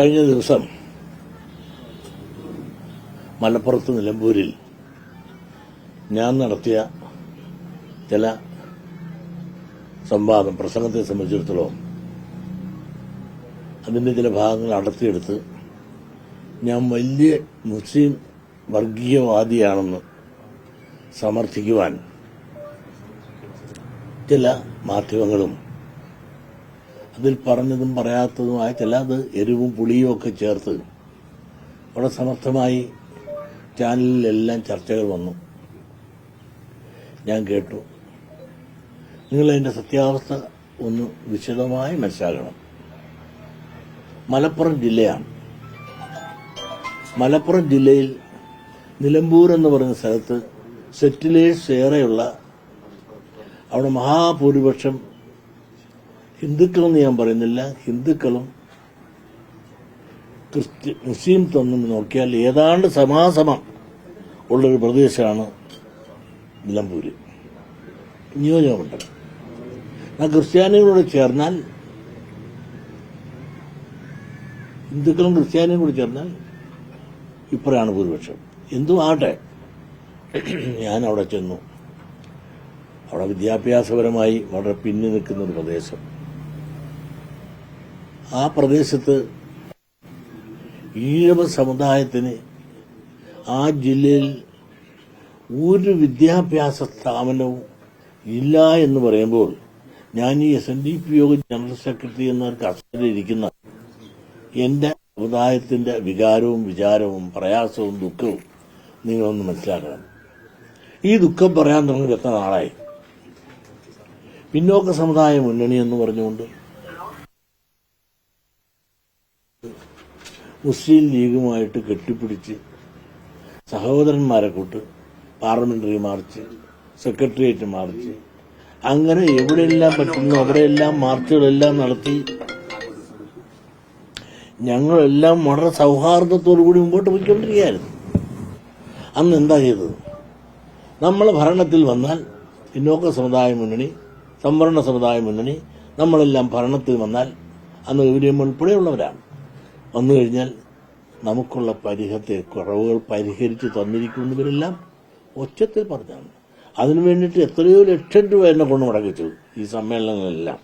കഴിഞ്ഞ ദിവസം മലപ്പുറത്ത് നിലമ്പൂരിൽ ഞാൻ നടത്തിയ ചില പ്രസംഗത്തെ സംബന്ധിച്ചിടത്തോളം അതിന്റെ ചില ഭാഗങ്ങൾ അടർത്തിയെടുത്ത് ഞാൻ വലിയ മുസ്ലിം വർഗീയവാദിയാണെന്ന് സമർത്ഥിക്കുവാൻ ചില മാധ്യമങ്ങളും അതിൽ പറഞ്ഞതും പറയാത്തതുമായ ചില എരിവും പുളിയും ഒക്കെ ചേർത്ത് അവിടെ സമർത്ഥമായി ചാനലിലെല്ലാം ചർച്ചകൾ വന്നു. ഞാൻ കേട്ടു. നിങ്ങളതിന്റെ സത്യാവസ്ഥ ഒന്ന് വിശദമായി മനസ്സിലാക്കണം. മലപ്പുറം ജില്ലയാണ്. മലപ്പുറം ജില്ലയിൽ നിലമ്പൂർ എന്ന് പറയുന്ന സ്ഥലത്ത് സെറ്റിലേഴ്സ് ഏറെയുള്ള, അവിടെ മഹാഭൂരിപക്ഷം ഹിന്ദുക്കളെന്ന് ഞാൻ പറയുന്നില്ല, ഹിന്ദുക്കളും മുസ്ലിം തമ്മിൽ നോക്കിയാൽ ഏതാണ്ട് സമാസമം ഉള്ളൊരു പ്രദേശമാണ് നിലമ്പൂര് നിയോജകമണ്ഡലം. ആ ക്രിസ്ത്യാനികളോട് ചേർന്നാൽ, ഹിന്ദുക്കളും ക്രിസ്ത്യാനിയും കൂടി ചേർന്നാൽ ഇപ്പോഴാണ് ഭൂരിപക്ഷം. എന്തും ആട്ടെ, ഞാൻ അവിടെ ചെന്നു. അവിടെ വിദ്യാഭ്യാസപരമായി വളരെ പിന്നി നിൽക്കുന്ന ഒരു പ്രദേശം. ആ പ്രദേശത്ത് ഈഴവ സമുദായത്തിന് ആ ജില്ലയിൽ ഒരു വിദ്യാഭ്യാസ സ്ഥാപനവും ഇല്ല എന്ന് പറയുമ്പോൾ, ഞാൻ ഈ SNDP യോഗ ജനറൽ സെക്രട്ടറി എന്ന കസേരയിലിരിക്കുന്ന എന്റെ സമുദായത്തിന്റെ വികാരവും വിചാരവും പ്രയാസവും ദുഃഖവും നിങ്ങളൊന്ന് മനസ്സിലാക്കണം. ഈ ദുഃഖം പറയാൻ തുടങ്ങി എത്ര നാളായി. പിന്നോക്ക സമുദായ മുന്നണി എന്ന് പറഞ്ഞുകൊണ്ട് മുസ്ലിം ലീഗുമായിട്ട് കെട്ടിപ്പിടിച്ച് സഹോദരന്മാരെ കൂട്ട് പാർലമെന്ററി മാർച്ച്, സെക്രട്ടേറിയറ്റ് മാർച്ച്, അങ്ങനെ എവിടെയെല്ലാം പറ്റുന്നു അവിടെയെല്ലാം മാർച്ചുകളെല്ലാം നടത്തി ഞങ്ങളെല്ലാം വളരെ സൗഹാർദ്ദത്തോടു കൂടി മുമ്പോട്ട് പോയിക്കൊണ്ടിരിക്കുകയായിരുന്നു. അന്ന് എന്താ ചെയ്തത്? നമ്മൾ ഭരണത്തിൽ വന്നാൽ പിന്നോക്ക സമുദായ മുന്നണി, സംവരണ സമുദായ മുന്നണി, നമ്മളെല്ലാം ഭരണത്തിൽ വന്നാൽ, അന്ന് ഇവരെയും ഉൾപ്പെടെയുള്ളവരാണ്, വന്നു കഴിഞ്ഞാൽ നമുക്കുള്ള കുറവുകൾ പരിഹരിച്ച് തന്നിരിക്കുന്നവരെല്ലാം ഒച്ചത്തിൽ പറഞ്ഞാണ്. അതിനു വേണ്ടിയിട്ട് എത്രയോ ലക്ഷം രൂപ എന്നെ കൊണ്ട് മുടക്കിച്ചു ഈ സമ്മേളനങ്ങളെല്ലാം.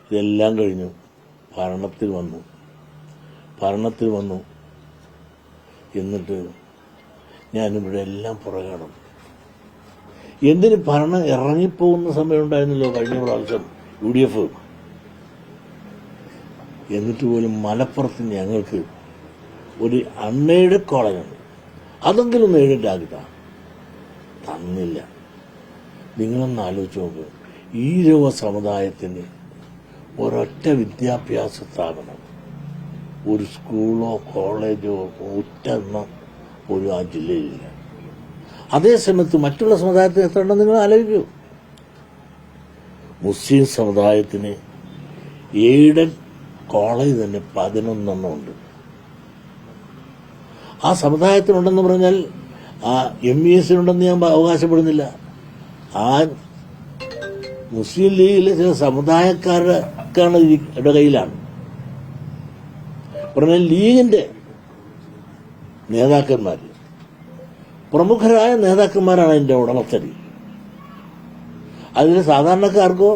ഇതെല്ലാം കഴിഞ്ഞു ഭരണത്തിൽ വന്നു. എന്നിട്ട് ഞാനിവിടെ എല്ലാം പുറകണം. എന്തിന് ഭരണം ഇറങ്ങിപ്പോകുന്ന സമയമുണ്ടായിരുന്നല്ലോ കഴിഞ്ഞ പ്രാവശ്യം UDF. എന്നിട്ട് പോലും മലപ്പുറത്ത് ഞങ്ങൾക്ക് ഒരു അൺഎയ്ഡഡ് കോളേജുണ്ട്, അതെങ്കിലും എയ്ഡഡ് ആക്കിട്ടാ തന്നില്ല. നിങ്ങളൊന്ന് ആലോചിച്ച് നോക്ക്. ഈഴവ സമുദായത്തിന് ഒരൊറ്റ വിദ്യാഭ്യാസ സ്ഥാപനം, ഒരു സ്കൂളോ കോളേജോ ഒറ്റെണ്ണം പോലും ആ ജില്ലയിലില്ല. അതേസമയത്ത് മറ്റുള്ള സമുദായത്തിന് എത്ര ഉണ്ടെന്ന് നിങ്ങൾ ആലോചിക്കൂ. മുസ്ലിം സമുദായത്തിന് എയ്ഡഡ് കോളേജ് തന്നെ 11 ഉണ്ട്. ആ സമുദായത്തിനുണ്ടെന്ന് പറഞ്ഞാൽ ആ MESനുണ്ടെന്ന് ഞാൻ അവകാശപ്പെടുന്നില്ല. ആ മുസ്ലിം ലീഗിലെ ചില സമുദായക്കാർക്കാണ് കയ്യിലാണ്. പറഞ്ഞാൽ ലീഗിന്റെ നേതാക്കന്മാർ, പ്രമുഖരായ നേതാക്കന്മാരാണ് അതിന്റെ ഉടമസ്ഥര്. അതിന് സാധാരണക്കാർക്കോ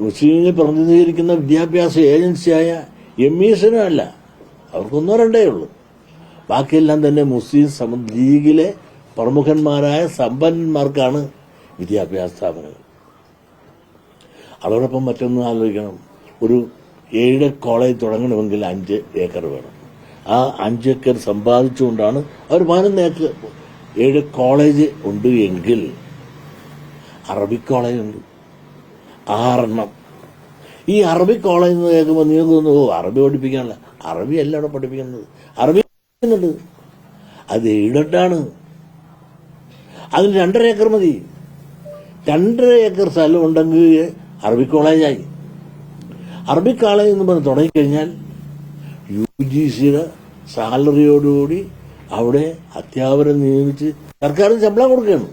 മുസ്ലിമിനെ പ്രതിനിധീകരിക്കുന്ന വിദ്യാഭ്യാസ ഏജൻസിയായ MESനും അല്ല, അവർക്കൊന്നോ രണ്ടേ ഉള്ളൂ. ബാക്കിയെല്ലാം തന്നെ മുസ്ലിം ലീഗിലെ പ്രമുഖന്മാരായ സമ്പന്നന്മാർക്കാണ് വിദ്യാഭ്യാസ സ്ഥാപനങ്ങൾ. അതോടൊപ്പം മറ്റൊന്ന് ആലോചിക്കണം. ഒരു എയ്ഡഡ് കോളേജ് തുടങ്ങണമെങ്കിൽ 5 ഏക്കർ വേണം. ആ 5 ഏക്കർ സമ്പാദിച്ചുകൊണ്ടാണ് അവർ 11 ഏക്കർ എയ്ഡഡ് കോളേജ് ഉണ്ട്. എങ്കിൽ അറബിക് കോളേജ് ഉണ്ട് 6 ഈ അറബിക് കോളേജ് എന്ന് കേൾക്കുമ്പോൾ നിങ്ങൾക്ക് തോന്നുന്നു അറബി പഠിപ്പിക്കാനല്ല. അറബി അല്ല അവിടെ പഠിപ്പിക്കുന്നത്, അറബി ണ്ട്. അത് എയ്ഡഡാണ്. അതിന് 2.5 ഏക്കർ മതി. 2.5 ഏക്കർ സ്ഥലം ഉണ്ടെങ്കിൽ അറബിക് കോളേജായി. അറബിക് കോളേജ് എന്ന് പറഞ്ഞ് തുടങ്ങിക്കഴിഞ്ഞാൽ UGCയുടെ സാലറിയോടുകൂടി അവിടെ അധ്യാപകരെ നിയമിച്ച് സർക്കാരിന് ശമ്പളം കൊടുക്കുകയാണ്.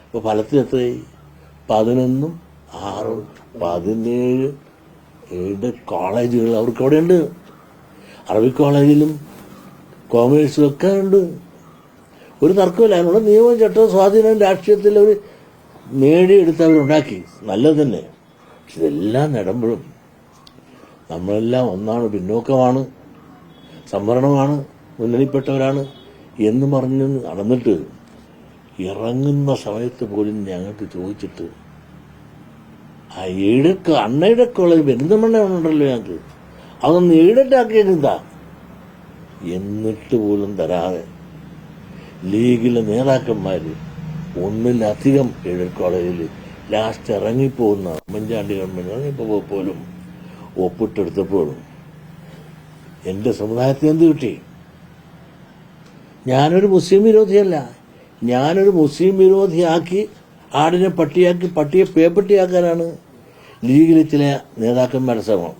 ഇപ്പൊ ഫലത്തിൽ എത്രയായി? 11, 6, 17 എയ്ഡഡ് കോളേജുകൾ അവർക്ക് അവിടെയുണ്ട്. അറബിക് കോളേജിലും കോമേഴ്സിലും ഒക്കെ ഉണ്ട്. ഒരു തർക്കമില്ല. അതിനുള്ള നിയമവും ചട്ടവും സ്വാധീനവും രാഷ്ട്രീയത്തിൽ അവർ നേടിയെടുത്തവരുണ്ടാക്കി, നല്ലത് തന്നെ. പക്ഷെ ഇതെല്ലാം നടമ്പോഴും നമ്മളെല്ലാം ഒന്നാണ്, പിന്നോക്കമാണ്, സംവരണമാണ്, മുന്നണിപ്പെട്ടവരാണ് എന്ന് പറഞ്ഞ് നടന്നിട്ട് ഇറങ്ങുന്ന സമയത്ത് പോലും ഞങ്ങൾക്ക് ചോദിച്ചിട്ട് ആ അൺഎയ്ഡഡ് കോളേജ് പെരിന്തൽമണ്ണ ഉണ്ടല്ലോ ഞങ്ങൾക്ക്, അതൊന്ന് എയ്ഡഡ് ആക്കിയെന്താ എന്നിട്ട് പോലും തരാതെ ലീഗിലെ നേതാക്കന്മാർ ഒന്നിലധികം എയ്ഡഡ് കോളേജിൽ ലാസ്റ്റ് ഇറങ്ങിപ്പോകുന്ന ഉമ്മൻചാണ്ടി ഗവൺമെന്റ് ഇറങ്ങിപ്പോ പോലും ഒപ്പിട്ടെടുത്തപ്പോഴും എന്റെ സമുദായത്തിന് എന്ത് കിട്ടി? ഞാനൊരു മുസ്ലിം വിരോധിയല്ല. ഞാനൊരു മുസ്ലിം വിരോധിയാക്കി ആടിനെ പട്ടിയാക്കി പട്ടിയെ പേപ്പട്ടിയാക്കാനാണ് ലീഗിലെ ചില നേതാക്കന്മാരുടെ ശ്രമം.